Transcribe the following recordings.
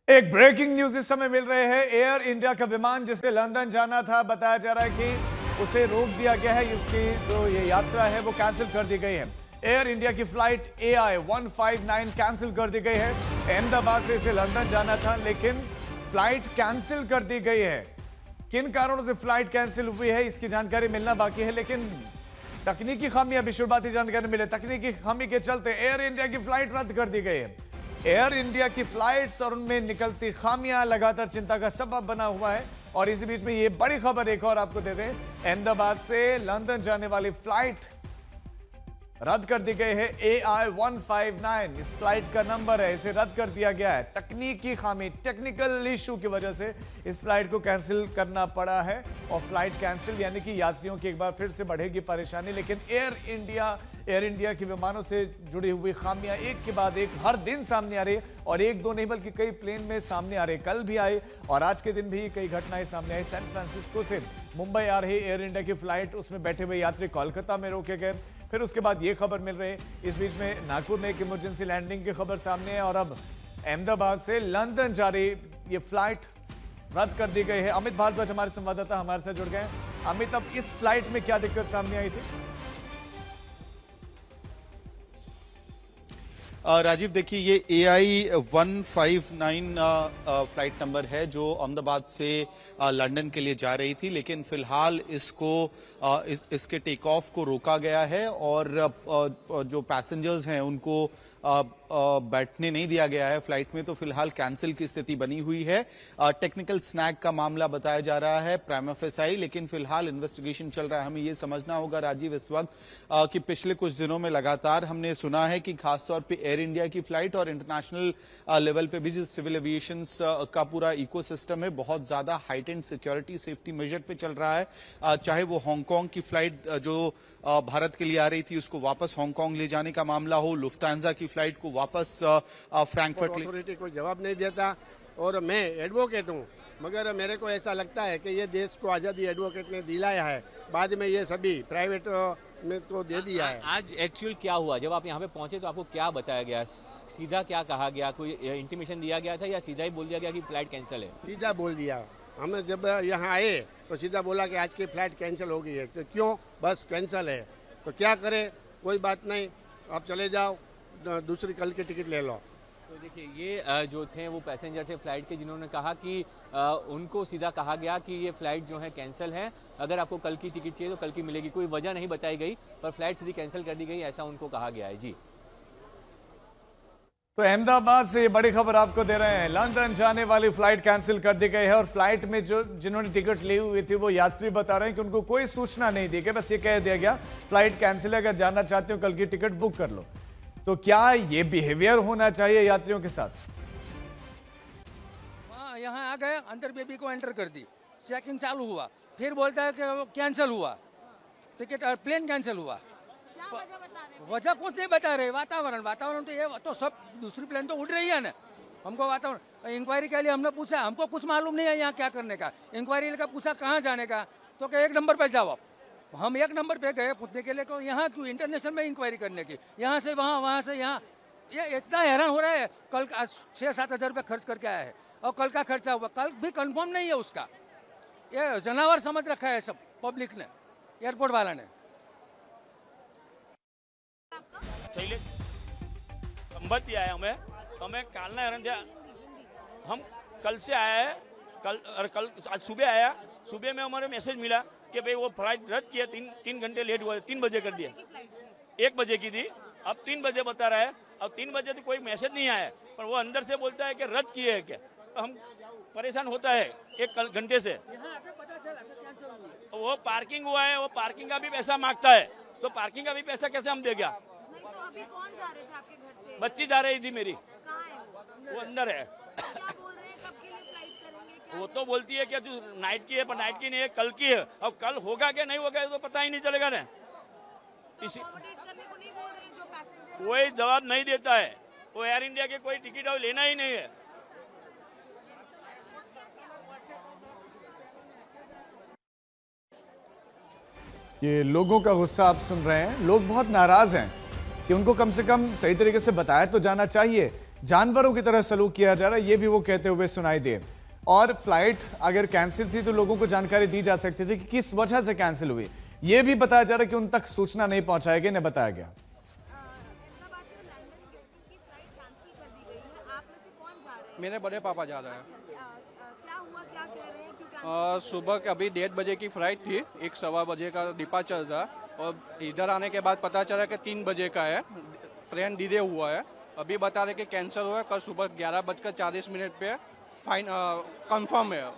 एक breaking news इस समय मिल रहे हैं। एयर इंडिया का विमान जिसे लंदन जाना था, बताया जा रहा है कि उसे रोक दिया गया है। उसकी जो ये यात्रा है वो कैंसिल कर दी गई है। एयर इंडिया की फ्लाइट AI 159 कैंसिल कर दी गई है। अहमदाबाद से इसे लंदन जाना था, लेकिन फ्लाइट कैंसिल कर दी गई है। किन कारणों से फ्लाइट कैंसिल हुई है इसकी जानकारी मिलना बाकी है, लेकिन तकनीकी खामी अभी शुरुआती जानकारी मिले। तकनीकी खामी के चलते एयर इंडिया की फ्लाइट रद्द कर दी गई है। एयर इंडिया की फ्लाइट्स और उनमें निकलती खामियां लगातार चिंता का सबब बना हुआ है। और इसी बीच में ये बड़ी खबर एक और आपको दे दें, अहमदाबाद से लंदन जाने वाली फ्लाइट रद्द कर दी गई है। AI 159 इस फ्लाइट का नंबर है, इसे रद्द कर दिया गया है। तकनीकी खामी, टेक्निकल इशू की वजह से इस फ्लाइट को कैंसिल करना पड़ा है। और फ्लाइट कैंसिल यानी कि यात्रियों की एक बार फिर से बढ़ेगी परेशानी। लेकिन एयर इंडिया के विमानों से जुड़ी हुई खामियां एक के बाद एक हर दिन सामने आ रही है, और एक दो नहीं बल्कि कई प्लेन में सामने आ रहे। कल भी आए और आज के दिन भी कई घटनाएं सामने आई। सैन फ्रांसिस्को से मुंबई आ रही एयर इंडिया की फ्लाइट, उसमें बैठे हुए यात्री कोलकाता में रोके गए। फिर उसके बाद ये खबर मिल रही है, इस बीच में नागपुर में एक इमरजेंसी लैंडिंग की खबर सामने है। और अब अहमदाबाद से लंदन जा रही ये फ्लाइट रद्द कर दी गई है। अमित भारद्वाज हमारे संवाददाता हमारे साथ जुड़ गए हैं। अमित, अब इस फ्लाइट में क्या दिक्कत सामने आई थी? राजीव, देखिए, ये AI 159 फ्लाइट नंबर है जो अहमदाबाद से लंदन के लिए जा रही थी, लेकिन फिलहाल इसके टेक ऑफ को रोका गया है और जो पैसेंजर्स हैं उनको बैठने नहीं दिया गया है फ्लाइट में। तो फिलहाल कैंसिल की स्थिति बनी हुई है। टेक्निकल स्नैग का मामला बताया जा रहा है, प्राइमा फेसाई, लेकिन फिलहाल इन्वेस्टिगेशन चल रहा है। हमें ये समझना होगा राजीव इस वक्त कि पिछले कुछ दिनों में लगातार हमने सुना है कि खासतौर पे एयर इंडिया की फ्लाइट और इंटरनेशनल लेवल पे भी जो सिविल एविएशन का पूरा इकोसिस्टम है, बहुत ज्यादा हाइटेंड सिक्योरिटी सेफ्टी मेजर पे चल रहा है। चाहे वो हांगकांग की फ्लाइट जो भारत के लिए आ रही थी उसको वापस हांगकांग ले जाने का मामला हो, लुफ्तांजा की फ्लाइट को वापस फ्रैंकफर्ट। अथॉरिटी कोई जवाब नहीं देता। और मैं एडवोकेट हूँ, मगर मेरे को ऐसा लगता है कि ये देश को आज़ादी एडवोकेट ने दिलाया है, बाद में ये सभी प्राइवेट में तो दे दिया है। आज एक्चुअल क्या हुआ, जब आप यहाँ पे पहुंचे तो आपको क्या बताया गया? सीधा क्या कहा गया? कोई इंटीमेशन दिया गया था या सीधा ही बोल दिया गया कि फ्लाइट कैंसिल है? सीधा बोल दिया। हम जब यहाँ आए तो सीधा बोला कि आज की फ्लाइट कैंसिल हो गई है। तो क्यों? बस कैंसिल है तो क्या करें, कोई बात नहीं, आप चले जाओ, दूसरी कल की टिकट ले लो। तो देखिए, ये जो थे वो पैसेंजर थे फ्लाइट के, जिन्होंने कहा कि उनको सीधा कहा गया कि ये फ्लाइट जो है कैंसिल है, अगर आपको कल की टिकट चाहिए तो कल की मिलेगी। कोई वजह नहीं बताई गई, पर फ्लाइट सीधी कैंसिल कर दी गई, ऐसा उनको कहा गया है। जी, तो अहमदाबाद से ये बड़ी खबर आपको दे रहे हैं, लंदन जाने वाली फ्लाइट कैंसिल कर दी गई है। और फ्लाइट में जिन्होंने टिकट ली हुई थी वो यात्री बता रहे हैं कि उनको कोई सूचना नहीं दी गई, बस ये कह दिया गया फ्लाइट कैंसिल है, अगर जाना चाहते हो कल की टिकट बुक कर लो। तो क्या ये बिहेवियर होना चाहिए यात्रियों के साथ? यहाँ आ गए, अंदर बेबी को एंटर कर दी, चेकिंग चालू हुआ, फिर बोलता है कि कैंसिल हुआ टिकट, प्लेन कैंसिल हुआ। वजह कुछ नहीं बता रहे। वातावरण तो ये तो सब दूसरी प्लेन तो उड़ रही है ना। हमको वातावरण इंक्वायरी के लिए हमने पूछा, हमको कुछ मालूम नहीं है यहाँ क्या करने का। इंक्वायरी का पूछा कहाँ जाने का, तो क्या 1 नंबर पे जाओ आप। हम 1 नंबर पे गए पूछने के लिए कि यहाँ क्यों, इंटरनेशनल में इंक्वायरी करने की, यहाँ से वहाँ, वहाँ से यहाँ। ये इतना हैरान हो रहा है। कल 6-7 हज़ार रुपये खर्च करके आया है और कल का खर्चा हुआ, कल भी कंफर्म नहीं है उसका। ये जनावर समझ रखा है सब पब्लिक ने, एयरपोर्ट वाला ने। संबंधी आया हमें कालना હેરાન થયા। हम कल से आया है, कल आज सुबह आया। सुबह में हमारे मैसेज मिला कि भाई वो फ्लाइट रद्द किया, 3 घंटे लेट हुआ, 3 बजे कर दिया। 1 बजे की थी, अब 3 बजे बता रहा है। अब 3 बजे तो कोई मैसेज नहीं आया, पर वो अंदर से बोलता है कि रद्द किए है क्या। तो हम परेशान होता है 1 घंटे से। वो पार्किंग हुआ है, वो पार्किंग का भी पैसा मांगता है, तो पार्किंग का भी पैसा कैसे हम देगा? अभी कौन जा रहे थे आपके घर से? बच्ची जा रही थी मेरी। कहाँ है वो अंदर है। क्या बोल रहे हैं, कब के लिए फ्लाइट करेंगे? क्या वो तो बोलती है कि तू नाइट की है, पर नाइट की नहीं है, कल की है। अब कल होगा क्या नहीं होगा तो पता ही नहीं चलेगा ना। इसी अकोमोडेट करने को नहीं बोल रहे जो पैसेंजर? कोई जवाब नहीं देता है। वो एयर इंडिया के कोई टिकट और लेना ही नहीं है। ये लोगों का गुस्सा आप सुन रहे हैं। लोग बहुत नाराज हैं कि उनको कम से कम सही तरीके से बताया तो जाना चाहिए जानवरों की तरह सलूक किया जा रहा है, ये भी वो कहते हुए सुनाई दिए। और फ्लाइट अगर कैंसिल थी तो लोगों को जानकारी दी जा सकती थी कि किस वजह से कैंसिल हुई, ये भी बताया जा रहा है कि उन तक सूचना नहीं पहुंचाई गई, न बताया गया। हैदराबाद से लंदन की फ्लाइट कैंसिल कर दी गई है। आप में से कौन जा रहे हैं? मेरे बड़े पापा जा रहे हैं। क्या हुआ, क्या कह रहे हैं, क्यों कैंसिल? सुबह के अभी 1:30 बजे की फ्लाइट थी, 1-1:15 बजे का डिपार्चर था और इधर आने के बाद पता चला कि 3 बजे का है, ट्रेन डिले हुआ है। अभी बता रहे कि कैंसिल हुआ है, कल सुबह 11:40 पे फाइन कंफर्म है,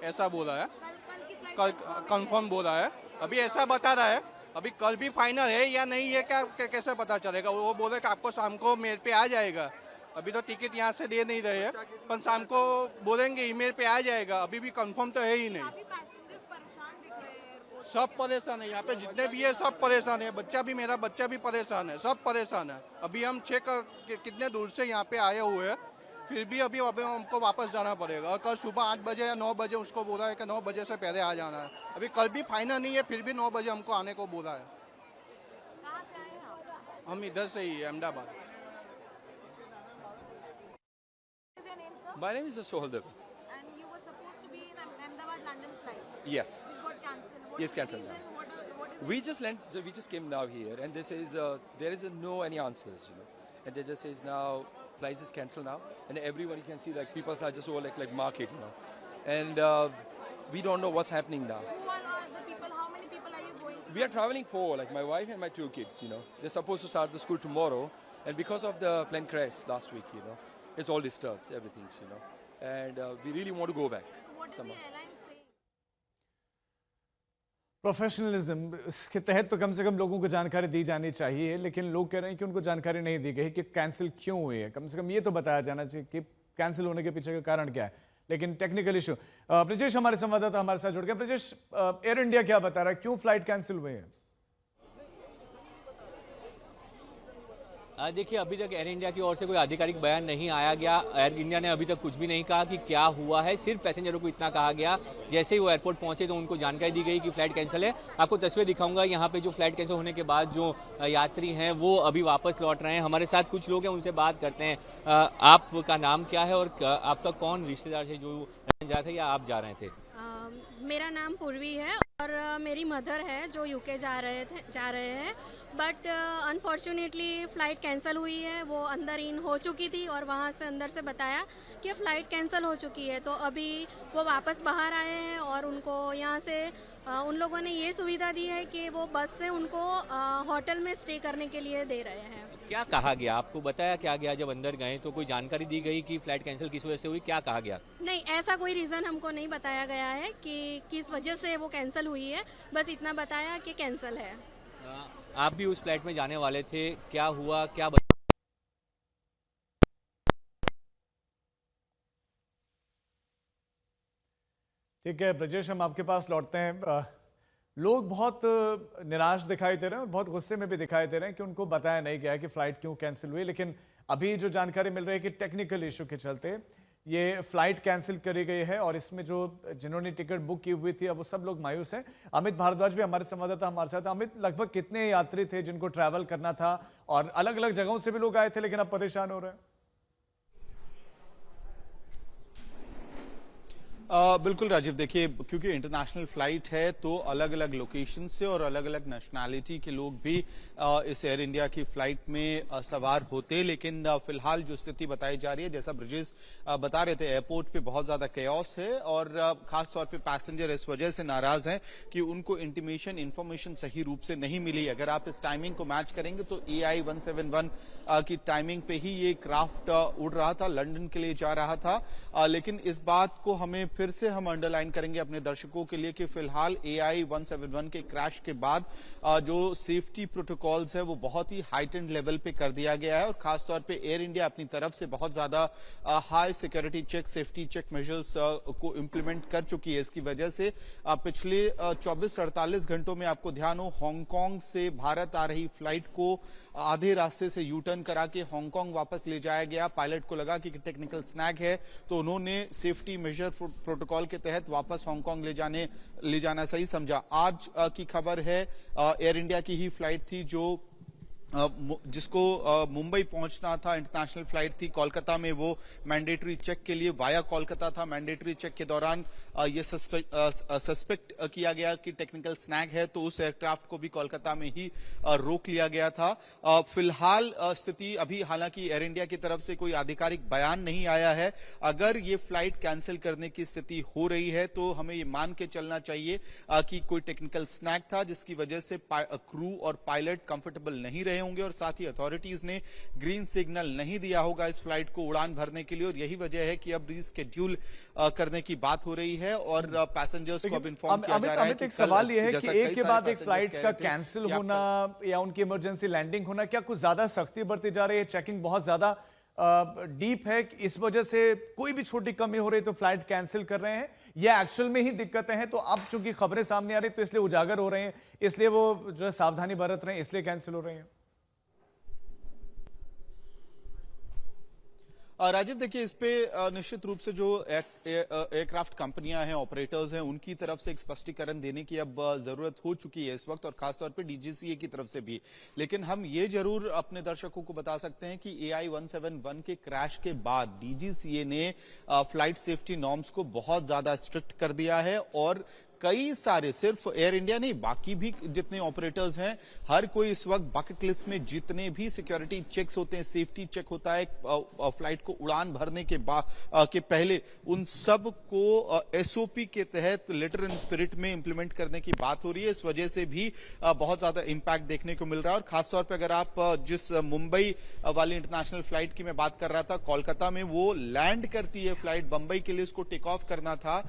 ऐसा बोला है। कल की फ्लाइट कल कंफर्म बोला है, अभी ऐसा बता रहा है। अभी कल भी फाइनल है या नहीं है क्या कैसे पता चलेगा? वो बोले कि आपको शाम को मेल पे आ जाएगा। अभी तो टिकट यहाँ से दे नहीं रहे हैं, पर शाम को बोलेंगे ईमेल पे आ जाएगा। अभी भी कंफर्म तो है ही नहीं। काफी पैसेंजर्स परेशान दिख रहे हैं एयरपोर्ट। सब परेशान है, यहाँ पे जितने भी है सब परेशान है। मेरा बच्चा भी परेशान है, सब परेशान है। अभी हम चेक कितने दूर से यहाँ पे आए हुए हैं, फिर भी अभी हमको वापस जाना पड़ेगा। और कल सुबह 8 बजे या 9 बजे उसको बोला है कि 9 बजे से पहले आ जाना है। अभी कल भी फाइनल नहीं है, फिर भी 9 बजे हमको आने को बोला है। कहाँ से आए हैं आप? हम इधर से ही है, Ahmedabad. What is your name, sir? My name is Sohal Dev. And you were supposed to be in Ahmedabad London flight. Yes. It got cancelled. What Yes, is the cancelled reason? What is We just came now here, and this is there is no any answers, and they just says now flights is cancelled now, and everyone you can see like people are just all like market, and we don't know what's happening now. who are the people? How many people are you going to? We are traveling 4, like my wife and my 2 kids, They're supposed to start the school tomorrow, and because of the plane crash last week, it's all disturbed, everything's, and we really want to go back. What is the somehow. airline saying? Professionalism, इसके तहत तो कम से कम लोगों को जानकारी दी जानी चाहिए, लेकिन लोग कह रहे हैं कि उनको जानकारी नहीं दी गई कि कैंसिल क्यों हुई है। कम से कम ये तो बताया जाना चाहिए कि कैंसिल होने के पीछे का कारण क्या है। लेकिन टेक्निकल इशू। ब्रजेश हमारे संवाददाता हमारे साथ जुड़ गए। ब्रजेश, एयर इंडिया क्या बता रहा है, क्यों फ्लाइट कैंसिल हुई है? देखिए, अभी तक एयर इंडिया की ओर से कोई आधिकारिक बयान नहीं आया गया। एयर इंडिया ने अभी तक कुछ भी नहीं कहा कि क्या हुआ है। सिर्फ पैसेंजरों को इतना कहा गया, जैसे ही वो एयरपोर्ट पहुंचे तो उनको जानकारी दी गई कि फ्लाइट कैंसिल है। आपको तस्वीर दिखाऊंगा, यहाँ पे जो फ्लाइट कैंसिल होने के बाद जो यात्री हैं वो अभी वापस लौट रहे हैं। हमारे साथ कुछ लोग हैं, उनसे बात करते हैं। आपका नाम क्या है और आपका कौन रिश्तेदार है जो जा रहे थे या आप जा रहे थे? मेरा नाम पूर्वी है और मेरी मदर है जो यूके जा रहे हैं, बट अनफॉर्चुनेटली फ़्लाइट कैंसिल हुई है। वो अंदर इन हो चुकी थी और वहाँ से अंदर से बताया कि फ़्लाइट कैंसिल हो चुकी है, तो अभी वो वापस बाहर आए हैं और उनको यहाँ से उन लोगों ने ये सुविधा दी है कि वो बस से उनको होटल में स्टे करने के लिए दे रहे हैं। क्या कहा गया, आपको बताया क्या गया? जब अंदर गए तो कोई जानकारी दी गई कि फ्लाइट कैंसिल किस वजह से हुई, क्या कहा गया? नहीं, ऐसा कोई रीज़न हमको नहीं बताया गया है कि किस वजह से वो कैंसिल हुई है, बस इतना बताया कि कैंसिल है। आप भी उस फ्लाइट में जाने वाले थे, क्या हुआ, क्या ठीक है ब्रजेश, हम आपके पास लौटते हैं। लोग बहुत निराश दिखाई दे रहे हैं और बहुत गुस्से में भी दिखाई दे रहे हैं कि उनको बताया नहीं गया कि फ्लाइट क्यों कैंसिल हुई। लेकिन अभी जो जानकारी मिल रही है कि टेक्निकल इशू के चलते ये फ्लाइट कैंसिल करी गई है और इसमें जो जिन्होंने टिकट बुक की हुई थी अब वो सब लोग मायूस हैं। अमित भारद्वाज भी हमारे संवाददाता हमारे साथ। अमित, लगभग कितने यात्री थे जिनको ट्रैवल करना था और अलग अलग जगहों से भी लोग आए थे लेकिन अब परेशान हो रहे हैं? बिल्कुल राजीव, देखिए क्योंकि इंटरनेशनल फ्लाइट है तो अलग अलग लोकेशन से और अलग अलग नेशनैलिटी के लोग भी इस एयर इंडिया की फ्लाइट में सवार होते, लेकिन फिलहाल जो स्थिति बताई जा रही है, जैसा ब्रजेश बता रहे थे, एयरपोर्ट पे बहुत ज्यादा कैओस है और खासतौर पे पैसेंजर इस वजह से नाराज हैं कि उनको इंफॉर्मेशन सही रूप से नहीं मिली। अगर आप इस टाइमिंग को मैच करेंगे तो AI 171 की टाइमिंग पे ही ये क्राफ्ट उड़ रहा था, लंदन के लिए जा रहा था। लेकिन इस बात को हमें फिर से हम अंडरलाइन करेंगे अपने दर्शकों के लिए कि फिलहाल AI 171 के क्रैश के बाद जो सेफ्टी प्रोटोकॉल्स है वो बहुत ही हाइटेंड लेवल पे कर दिया गया है और खासतौर पे एयर इंडिया अपनी तरफ से बहुत ज्यादा high security check, safety check measures को इंप्लीमेंट कर चुकी है। इसकी वजह से पिछले 24-48 घंटों में आपको ध्यान हो, हांगकांग से भारत आ रही फ्लाइट को आधे रास्ते से यू टर्न करा के हांगकांग वापस ले जाया गया। पायलट को लगा कि टेक्निकल स्नैग है तो उन्होंने सेफ्टी मेजर प्रोटोकॉल के तहत वापस हांगकांग ले जाना सही समझा। आज की खबर है एयर इंडिया की ही फ्लाइट थी जो जिसको मुंबई पहुंचना था, इंटरनेशनल फ्लाइट थी, कोलकाता में वो मैंडेटरी चेक के लिए वाया कोलकाता था। मैंडेटरी चेक के दौरान ये सस्पेक्ट किया गया कि टेक्निकल स्नैग है, तो उस एयरक्राफ्ट को भी कोलकाता में ही रोक लिया गया था। फिलहाल स्थिति अभी, हालांकि एयर इंडिया की तरफ से कोई आधिकारिक बयान नहीं आया है। अगर ये फ्लाइट कैंसिल करने की स्थिति हो रही है तो हमें ये मान के चलना चाहिए कि कोई टेक्निकल स्नैग था जिसकी वजह से क्रू और पायलट कंफर्टेबल नहीं रहे होंगे, और साथ ही अथॉरिटीज ने ग्रीन सिग्नल नहीं दिया होगा इस फ्लाइट को उड़ान भरने के लिए, और यही वजह है कि अब रीस्केड्यूल करने की बात हो रही है और पैसेंजर्स को अब इन्फॉर्म किया जा रहा है। एक सवाल यह है कि एक के बाद एक फ्लाइट्स का कैंसिल होना या उनकी इमरजेंसी लैंडिंग होना, क्या कुछ ज्यादा सख्ती बरती जा रही है? चेकिंग बहुत ज्यादा डीप है, इस वजह से कोई भी छोटी कमी हो रही तो फ्लाइट कैंसिल कर रहे हैं, या एक्चुअल में ही दिक्कतें हैं तो अब चूंकि खबरें सामने आ रही तो इसलिए उजागर हो रहे हैं, इसलिए वो जो है सावधानी बरत रहे हैं, इसलिए कैंसिल हो रहे हैं? राजीव, देखिए, इस पे निश्चित रूप से जो एयरक्राफ्ट कंपनियां हैं, ऑपरेटर्स हैं, उनकी तरफ से एक स्पष्टीकरण देने की अब जरूरत हो चुकी है इस वक्त, और खासतौर पे डीजीसीए की तरफ से भी। लेकिन हम ये जरूर अपने दर्शकों को बता सकते हैं कि AI-171 के क्रैश के बाद डीजीसीए ने फ्लाइट सेफ्टी नॉर्म्स को बहुत ज्यादा स्ट्रिक्ट कर दिया है, और कई सारे, सिर्फ एयर इंडिया नहीं, बाकी भी जितने ऑपरेटर्स हैं, हर कोई इस वक्त बकेट लिस्ट में जितने भी सिक्योरिटी चेक्स होते हैं, सेफ्टी चेक होता है फ्लाइट को उड़ान भरने के के पहले, उन सब को एसओपी के तहत लेटर एंड स्पिरिट में इंप्लीमेंट करने की बात हो रही है। इस वजह से भी बहुत ज्यादा इंपैक्ट देखने को मिल रहा है, और खासतौर पर अगर आप जिस मुंबई वाली इंटरनेशनल फ्लाइट की मैं बात कर रहा था, कोलकाता में वो लैंड करती है फ्लाइट, बंबई के लिए उसको टेक ऑफ करना था,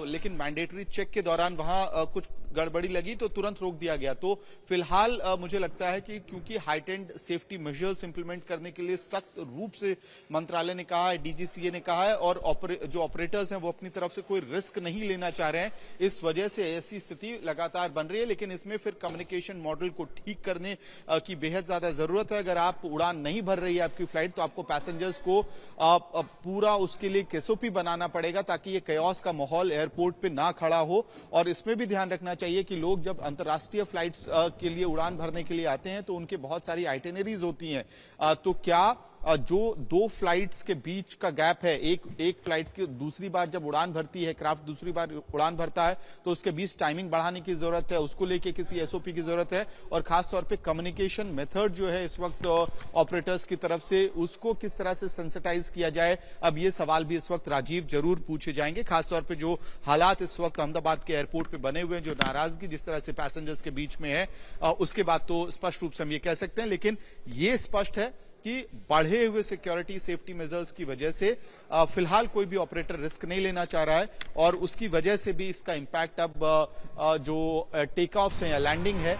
लेकिन मैंडेटरी चेक के दौरान वहां कुछ गड़बड़ी लगी तो तुरंत रोक दिया गया। तो फिलहाल मुझे लगता है कि क्योंकि हाइटेंड सेफ्टी मेजर्स इंप्लीमेंट करने के लिए सख्त रूप से मंत्रालय ने कहा है, डीजीसीए ने कहा है, और जो ऑपरेटर्स हैं वो अपनी तरफ से कोई रिस्क नहीं लेना चाह रहे हैं, इस वजह से ऐसी स्थिति लगातार बन रही है। लेकिन इसमें फिर कम्युनिकेशन मॉडल को ठीक करने की बेहद ज्यादा जरूरत है। अगर आप उड़ान नहीं भर रही है आपकी फ्लाइट, तो आपको पैसेंजर्स को पूरा उसके लिए एसओपी बनाना पड़ेगा, ताकि ये कयास का माहौल एयरपोर्ट पे ना खड़ा हो। और इसमें भी ध्यान रखना चाहिए कि लोग जब अंतर्राष्ट्रीय फ्लाइट्स के लिए उड़ान भरने के लिए आते हैं तो उनके बहुत सारी आइटिनरीज होती हैं, तो क्या जो दो फ्लाइट्स के बीच का गैप है, एक फ्लाइट की दूसरी बार जब उड़ान भरती है, क्राफ्ट दूसरी बार उड़ान भरता है, तो उसके बीच टाइमिंग बढ़ाने की जरूरत है, उसको लेके किसी एसओपी की जरूरत है, और खासतौर पे कम्युनिकेशन मेथड जो है इस वक्त ऑपरेटर्स की तरफ से, उसको किस तरह से सेंसिटाइज किया जाए, अब ये सवाल भी इस वक्त राजीव जरूर पूछे जाएंगे। खासतौर पे जो हालात इस वक्त अहमदाबाद के एयरपोर्ट पे बने हुए हैं, जो नाराजगी जिस तरह से पैसेंजर्स के बीच में है, उसके बाद तो स्पष्ट रूप से हम ये कह सकते हैं। लेकिन ये स्पष्ट है कि बढ़े हुए सिक्योरिटी सेफ्टी मेजर्स की वजह से फिलहाल कोई भी ऑपरेटर रिस्क नहीं लेना चाह रहा है, और उसकी वजह से भी इसका इंपैक्ट अब जो टेक ऑफ है या लैंडिंग है